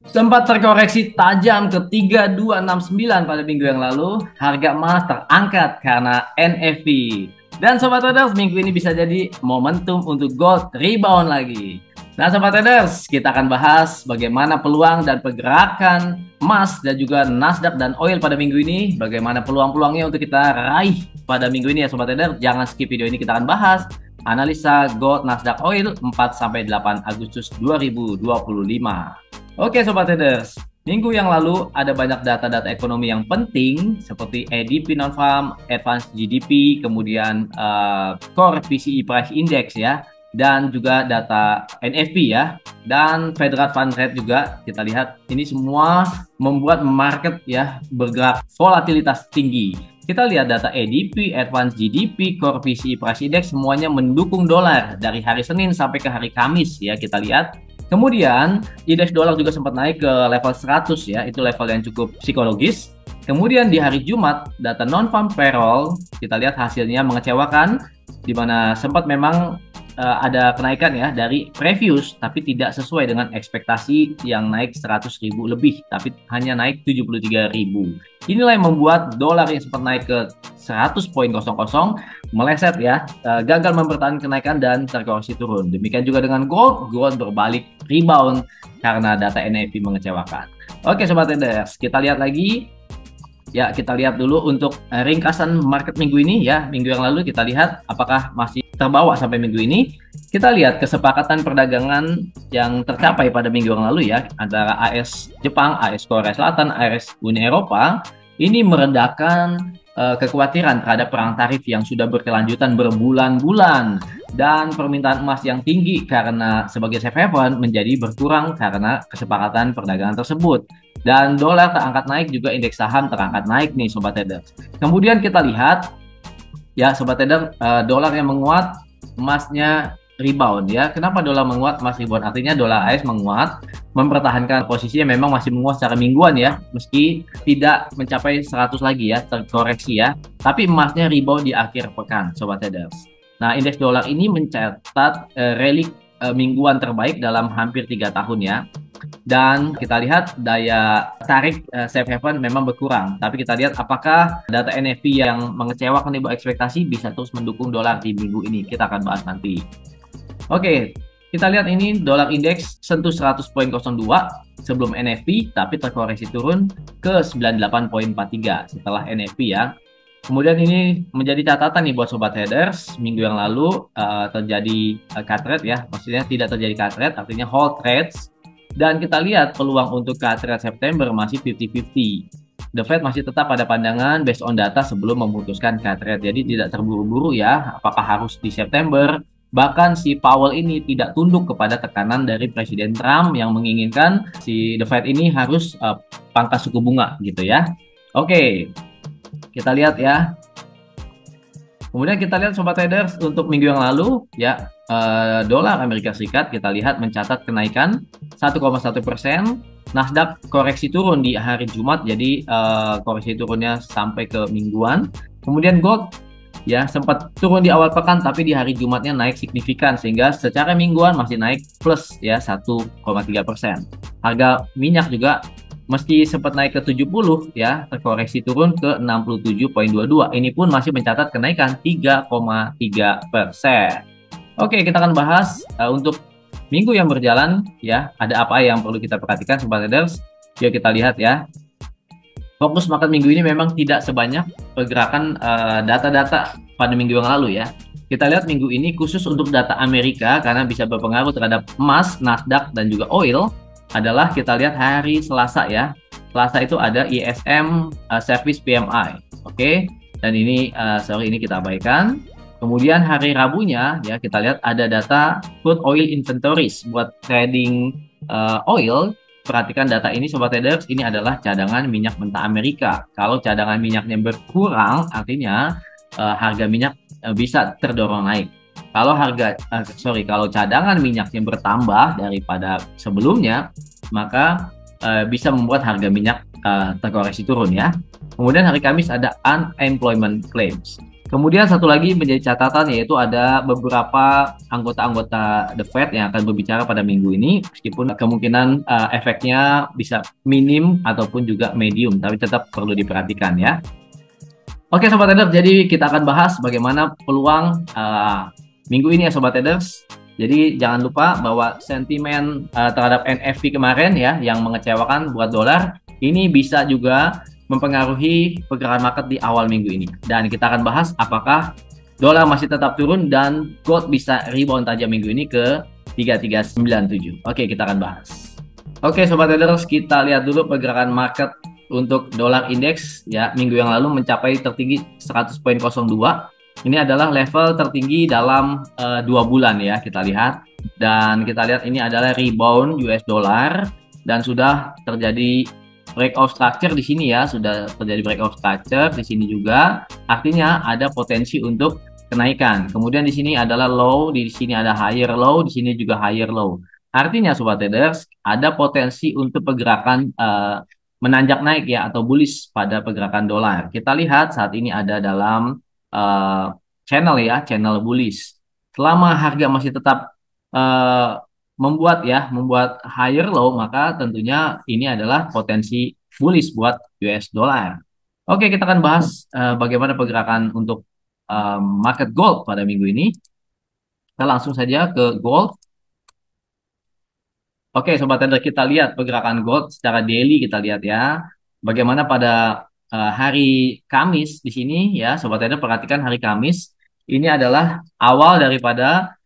Sempat terkoreksi tajam ke 3269 pada minggu yang lalu, harga emas terangkat karena NFP. Dan Sobat Traders, minggu ini bisa jadi momentum untuk gold rebound lagi. Nah Sobat Traders, kita akan bahas bagaimana peluang dan pergerakan emas dan juga Nasdaq dan oil pada minggu ini. Bagaimana peluang-peluangnya untuk kita raih pada minggu ini ya Sobat Traders. Jangan skip video ini, kita akan bahas analisa gold Nasdaq oil 4-8 Agustus 2025. Oke Sobat Traders, minggu yang lalu ada banyak data-data ekonomi yang penting seperti ADP non-farm, Advanced GDP, kemudian Core PCE Price Index ya, dan juga data NFP ya, dan Federal Fund Rate juga. Kita lihat ini semua membuat market ya bergerak volatilitas tinggi. Kita lihat data ADP, Advanced GDP, Core PCE Price Index semuanya mendukung dolar dari hari Senin sampai ke hari Kamis ya, kita lihat. Kemudian indeks dolar juga sempat naik ke level 100 ya, itu level yang cukup psikologis. Kemudian di hari Jumat, data non-farm payroll, kita lihat hasilnya mengecewakan, di mana sempat memang ada kenaikan ya dari previous, tapi tidak sesuai dengan ekspektasi yang naik 100.000 lebih, tapi hanya naik 73.000. Inilah yang membuat dolar yang sempat naik ke 100.00 meleset ya, gagal mempertahankan kenaikan dan terkoreksi turun. Demikian juga dengan gold berbalik rebound karena data NFP mengecewakan. Oke Sobat Traders, kita lihat lagi. Ya, kita lihat dulu untuk ringkasan market minggu ini ya. Minggu yang lalu kita lihat apakah masih terbawa sampai minggu ini. Kita lihat kesepakatan perdagangan yang tercapai pada minggu yang lalu ya, antara AS Jepang, AS Korea Selatan, AS Uni Eropa. Ini meredakan kekhawatiran terhadap perang tarif yang sudah berkelanjutan berbulan-bulan, dan permintaan emas yang tinggi karena sebagai safe haven menjadi berkurang karena kesepakatan perdagangan tersebut. Dan dolar terangkat naik, juga indeks saham terangkat naik nih Sobat Trader. Kemudian kita lihat ya Sobat Trader, dolar yang menguat, emasnya rebound ya. Kenapa dolar menguat, emas rebound? Artinya dolar AS menguat, mempertahankan posisinya, memang masih menguat secara mingguan ya, meski tidak mencapai 100 lagi ya, terkoreksi ya. Tapi emasnya rebound di akhir pekan Sobat Traders. Nah, indeks dolar ini mencatat rally mingguan terbaik dalam hampir 3 tahun ya. Dan kita lihat daya tarik safe haven memang berkurang. Tapi kita lihat apakah data NFP yang mengecewakan di bawah ekspektasi bisa terus mendukung dolar di minggu ini. Kita akan bahas nanti. Oke, kita lihat ini dolar indeks sentuh 100.02 sebelum NFP, tapi terkoreksi turun ke 98.43 setelah NFP ya. Kemudian ini menjadi catatan nih buat Sobat Traders. Minggu yang lalu terjadi cut rate ya, maksudnya tidak terjadi cut rate, artinya hold trades. Dan kita lihat peluang untuk cut rate September masih 50-50. The Fed masih tetap pada pandangan based on data sebelum memutuskan cut rate. Jadi tidak terburu-buru ya, apakah harus di September. Bahkan si Powell ini tidak tunduk kepada tekanan dari Presiden Trump yang menginginkan si The Fed ini harus pangkas suku bunga gitu ya. Oke, kita lihat ya. Kemudian kita lihat Sobat Traders untuk minggu yang lalu ya, dolar Amerika Serikat kita lihat mencatat kenaikan 1,1%. Nasdaq koreksi turun di hari Jumat, jadi koreksi turunnya sampai ke mingguan. Kemudian gold ya sempat turun di awal pekan, tapi di hari Jumatnya naik signifikan sehingga secara mingguan masih naik plus ya 1,3%. Harga minyak juga meski sempat naik ke 70 ya, terkoreksi turun ke 67.22. Ini pun masih mencatat kenaikan 3,3%. Oke, kita akan bahas untuk minggu yang berjalan ya, ada apa yang perlu kita perhatikan Sobat Traders. Yuk kita lihat ya. Fokus market minggu ini memang tidak sebanyak pergerakan data-data pada minggu yang lalu ya. Kita lihat minggu ini khusus untuk data Amerika karena bisa berpengaruh terhadap emas, Nasdaq, dan juga oil. Adalah kita lihat hari Selasa ya. Selasa itu ada ISM Service PMI. Oke. Dan ini ini kita abaikan. Kemudian hari Rabunya ya kita lihat ada data crude oil inventories buat trading oil. Perhatikan data ini Sobat Traders, ini adalah cadangan minyak mentah Amerika. Kalau cadangan minyaknya berkurang, artinya harga minyak bisa terdorong naik. Kalau kalau cadangan minyaknya bertambah daripada sebelumnya, maka bisa membuat harga minyak terkoreksi turun ya. Kemudian hari Kamis ada unemployment claims. Kemudian satu lagi menjadi catatan yaitu ada beberapa anggota-anggota The Fed yang akan berbicara pada minggu ini, meskipun kemungkinan efeknya bisa minim ataupun juga medium, tapi tetap perlu diperhatikan ya. Oke Sobat Traders, jadi kita akan bahas bagaimana peluang minggu ini ya Sobat Traders. Jadi jangan lupa bahwa sentimen terhadap NFP kemarin ya yang mengecewakan buat dolar ini bisa juga mempengaruhi pergerakan market di awal minggu ini. Dan kita akan bahas apakah dolar masih tetap turun dan gold bisa rebound tajam minggu ini ke 3397. Oke, kita akan bahas. Oke Sobat Traders, kita lihat dulu pergerakan market untuk dolar indeks ya minggu yang lalu mencapai tertinggi 100.02. Ini adalah level tertinggi dalam 2 bulan ya kita lihat, dan kita lihat ini adalah rebound US dollar dan sudah terjadi breakout structure di sini ya, sudah terjadi breakout structure di sini juga, artinya ada potensi untuk kenaikan. Kemudian di sini adalah low, di sini ada higher low, di sini juga higher low. Artinya Sobat Traders ada potensi untuk pergerakan menanjak naik ya atau bullish pada pergerakan dolar. Kita lihat saat ini ada dalam uh, channel ya, channel bullish. Selama harga masih tetap uh, membuat higher low, maka tentunya ini adalah potensi bullish buat US dollar. Oke, kita akan bahas bagaimana pergerakan untuk market gold pada minggu ini. Kita langsung saja ke gold. Oke, Sobat Trader, kita lihat pergerakan gold secara daily, kita lihat ya. Bagaimana pada hari Kamis di sini ya, Sobat Trader, perhatikan hari Kamis. Ini adalah awal daripada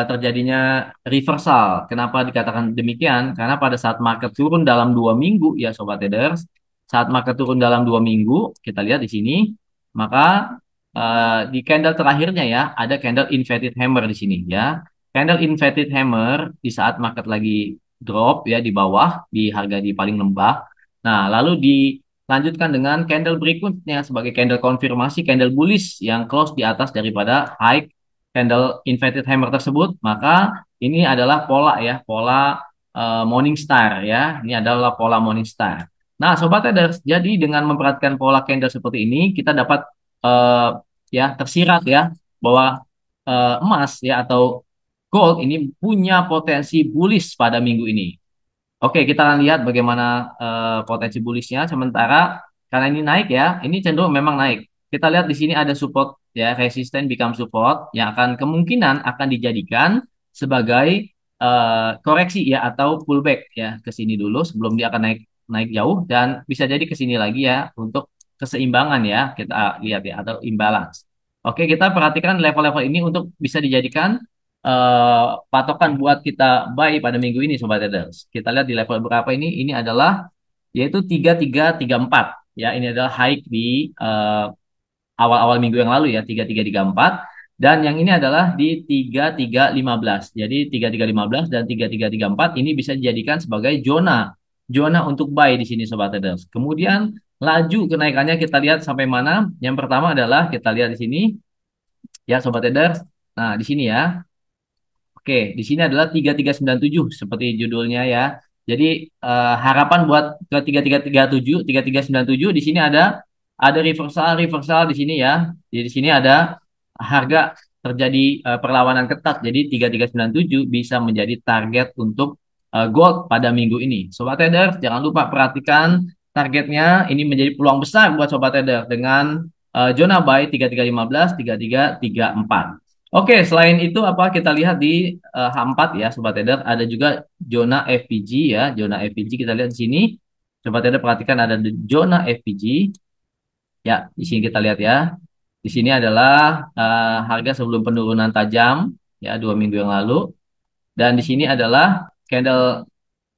terjadinya reversal. Kenapa dikatakan demikian? Karena pada saat market turun dalam 2 minggu ya Sobat Traders, saat market turun dalam 2 minggu, kita lihat di sini, maka di candle terakhirnya ya, ada candle inverted hammer di sini ya. Candle inverted hammer di saat market lagi drop ya di bawah, di harga di paling lembah. Nah, lalu dilanjutkan dengan candle berikutnya sebagai candle konfirmasi, candle bullish yang close di atas daripada high candle inverted hammer tersebut. Maka ini adalah pola ya, pola morning star ya. Ini adalah pola morning star. Nah, sobat traders, jadi dengan memperhatikan pola candle seperti ini, kita dapat ya tersirat ya bahwa emas ya atau gold ini punya potensi bullish pada minggu ini. Oke, kita akan lihat bagaimana potensi bullishnya. Sementara karena ini naik ya, ini cenderung memang naik. Kita lihat di sini ada support ya, resisten become support yang akan kemungkinan akan dijadikan sebagai koreksi ya atau pullback ya ke sini dulu sebelum dia akan naik naik jauh dan bisa jadi ke sini lagi ya untuk keseimbangan ya kita lihat ya atau imbalance. Oke, kita perhatikan level-level ini untuk bisa dijadikan patokan buat kita buy pada minggu ini Sobat Traders. Kita lihat di level berapa ini? Ini adalah yaitu 3334 ya. Ini adalah high di awal-awal minggu yang lalu ya 3334 dan yang ini adalah di 3315. Jadi 3315 dan 3334 ini bisa dijadikan sebagai zona untuk buy di sini Sobat Traders. Kemudian laju kenaikannya kita lihat sampai mana? Yang pertama adalah kita lihat di sini ya Sobat Traders. Nah, di sini ya. Oke, di sini adalah 3397 seperti judulnya ya. Jadi harapan buat ke 3337, 3397 di sini ada reversal di sini ya. Jadi di sini ada harga terjadi perlawanan ketat. Jadi 3397 bisa menjadi target untuk gold pada minggu ini. Sobat trader, jangan lupa perhatikan targetnya. Ini menjadi peluang besar buat sobat trader dengan zona buy 3315, 3334. Oke, selain itu apa kita lihat di H4 ya, Sobat Trader, ada juga zona FPG ya, zona FPG kita lihat di sini. Sobat Trader perhatikan ada di zona FPG. Ya, di sini kita lihat ya. Di sini adalah harga sebelum penurunan tajam ya 2 minggu yang lalu. Dan di sini adalah candle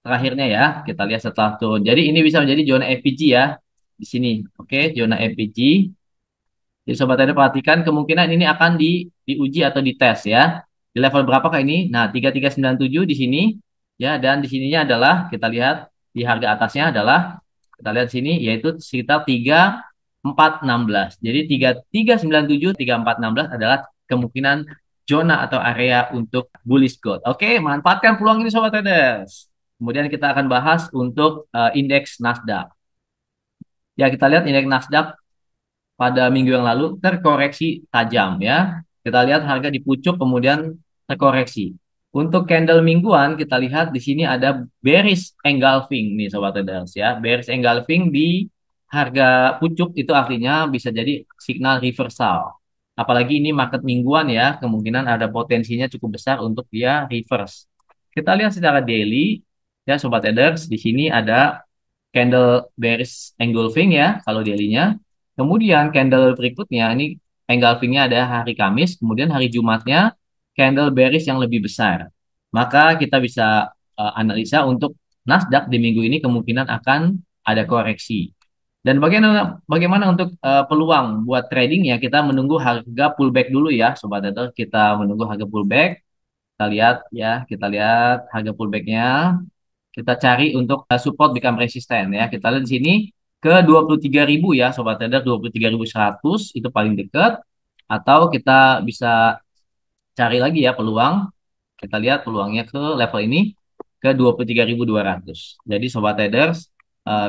terakhirnya ya. Kita lihat setelah turun. Jadi ini bisa menjadi zona FPG ya di sini. Oke, zona FPG. Jadi sobat trader perhatikan kemungkinan ini akan diuji atau dites ya. Di level berapakah ini? Nah, 3397 di sini ya dan di sininya adalah kita lihat di harga atasnya adalah kita lihat sini yaitu sekitar 3416. Jadi 3397 3416 adalah kemungkinan zona atau area untuk bullish gold. Oke, manfaatkan peluang ini sobat traders. Kemudian kita akan bahas untuk indeks Nasdaq. Ya, kita lihat indeks Nasdaq pada minggu yang lalu terkoreksi tajam ya. Kita lihat harga di pucuk kemudian terkoreksi. Untuk candle mingguan kita lihat di sini ada bearish engulfing nih sobat traders ya. Bearish engulfing di harga pucuk itu artinya bisa jadi signal reversal. Apalagi ini market mingguan ya, kemungkinan ada potensinya cukup besar untuk dia reverse. Kita lihat secara daily ya sobat traders, di sini ada candle bearish engulfing ya kalau daily-nya. Kemudian candle berikutnya ini engulfingnya ada hari Kamis, kemudian hari Jumatnya candle bearish yang lebih besar. Maka kita bisa analisa untuk Nasdaq di minggu ini kemungkinan akan ada koreksi. Dan bagaimana untuk peluang buat trading ya, kita menunggu harga pullback dulu ya Sobat Trader. Kita menunggu harga pullback. Kita lihat ya, kita lihat harga pullbacknya. Kita cari untuk support become resisten ya. Kita lihat di sini ke 23.000 ya Sobat Trader, 23.100 itu paling dekat. Atau kita bisa cari lagi ya peluang. Kita lihat peluangnya ke level ini ke 23.200. Jadi Sobat Traders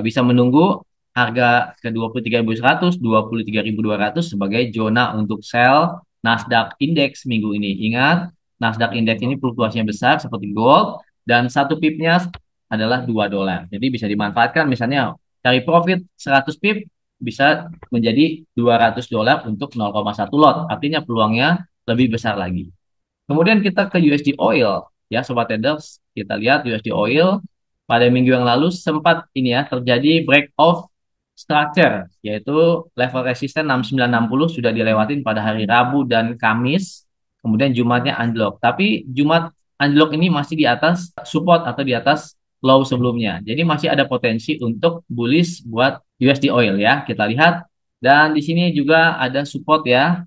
bisa menunggu harga ke 23.100, 23.200 sebagai zona untuk sell Nasdaq Index minggu ini. Ingat, Nasdaq Index ini fluktuasinya besar seperti gold dan satu pipnya adalah $2. Jadi bisa dimanfaatkan misalnya cari profit 100 pip bisa menjadi $200 untuk 0,1 lot. Artinya peluangnya lebih besar lagi. Kemudian kita ke USD Oil ya Sobat Traders. Kita lihat USD Oil pada minggu yang lalu sempat ini ya terjadi break of structure yaitu level resisten 6960 sudah dilewatin pada hari Rabu dan Kamis. Kemudian Jumatnya unlock. Tapi Jumat unlock ini masih di atas support atau di atas low sebelumnya. Jadi masih ada potensi untuk bullish buat USD Oil ya. Kita lihat dan di sini juga ada support ya.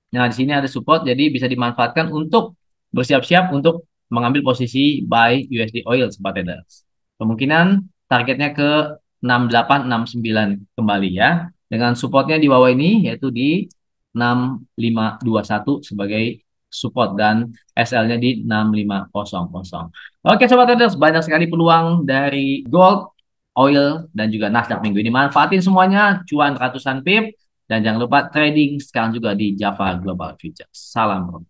Nah, di sini ada support, jadi bisa dimanfaatkan untuk bersiap-siap untuk mengambil posisi buy USD Oil Sobat Traders. Kemungkinan targetnya ke 6869 kembali ya. Dengan supportnya di bawah ini yaitu di 6521 sebagai support dan SL-nya di 6500. Oke Sobat Traders, banyak sekali peluang dari gold, oil, dan juga Nasdaq minggu ini. Manfaatin semuanya, cuan ratusan pip. Dan jangan lupa trading sekarang juga di Java Global Futures. Salam.